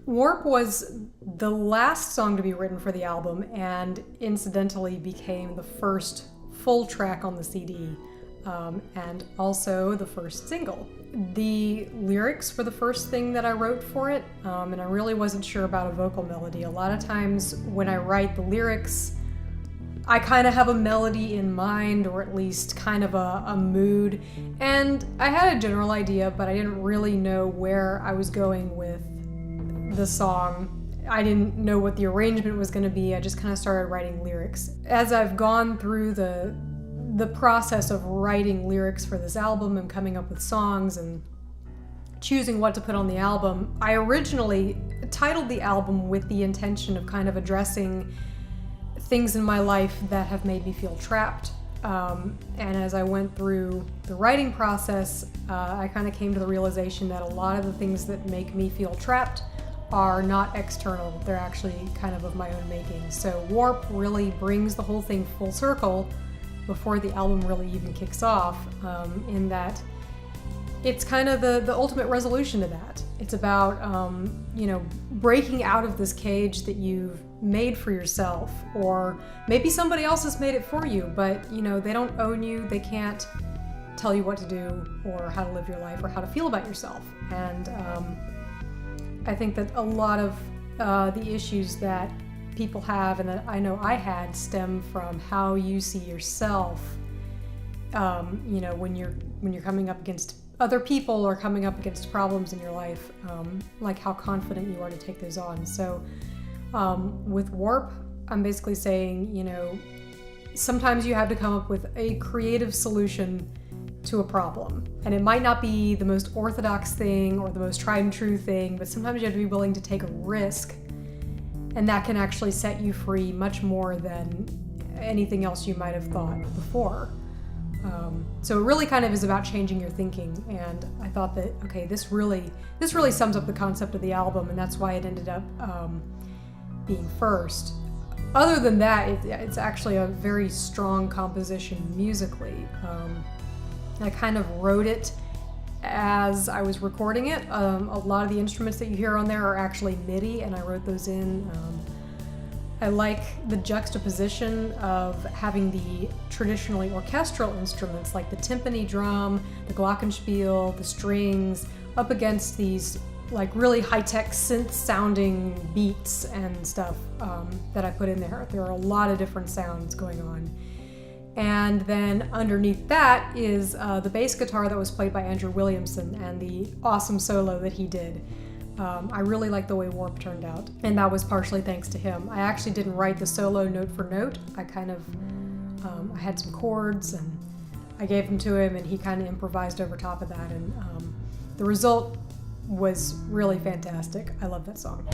Warp was the last song to be written for the album and incidentally became the first full track on the CD, and also the first single. The lyrics were the first thing that I wrote for it, and I really wasn't sure about a vocal melody. A lot of times when I write the lyrics, I kind of have a melody in mind, or at least kind of a mood, and I had a general idea, but I didn't really know where I was going with the song. I didn't know what the arrangement was going to be. I just kind of started writing lyrics. As I've gone through the process of writing lyrics for this album and coming up with songs and choosing what to put on the album, I originally titled the album with the intention of kind of addressing things in my life that have made me feel trapped. And as I went through the writing process, I kind of came to the realization that a lot of the things that make me feel trapped are not external. They're actually kind of my own making. So Warp really brings the whole thing full circle before the album really even kicks off, in that it's kind of the ultimate resolution to that. It's about, breaking out of this cage that you've made for yourself, or maybe somebody else has made it for you, but they don't own you. They can't tell you what to do or how to live your life or how to feel about yourself. And I think that a lot of the issues that people have, and that I know I had, stem from how you see yourself. When you're coming up against other people or coming up against problems in your life, like how confident you are to take those on. So with Warp, I'm basically saying, sometimes you have to come up with a creative solution to a problem. And it might not be the most orthodox thing or the most tried and true thing, but sometimes you have to be willing to take a risk, and that can actually set you free much more than anything else you might have thought before. So it really kind of is about changing your thinking, and I thought that, okay, this really sums up the concept of the album, and that's why it ended up being first. Other than that, it's actually a very strong composition musically. I kind of wrote it as I was recording it. A lot of the instruments that you hear on there are actually MIDI, and I wrote those in. I like the juxtaposition of having the traditionally orchestral instruments like the timpani drum, the glockenspiel, the strings, up against these like really high-tech synth-sounding beats and stuff that I put in there. There are a lot of different sounds going on. And then underneath that is the bass guitar that was played by Andrew Williamson and the awesome solo that he did. I really like the way Warp turned out, and that was partially thanks to him. I actually didn't write the solo note for note. I kind of, I had some chords and I gave them to him, and he kind of improvised over top of that, and the result was really fantastic. I love that song.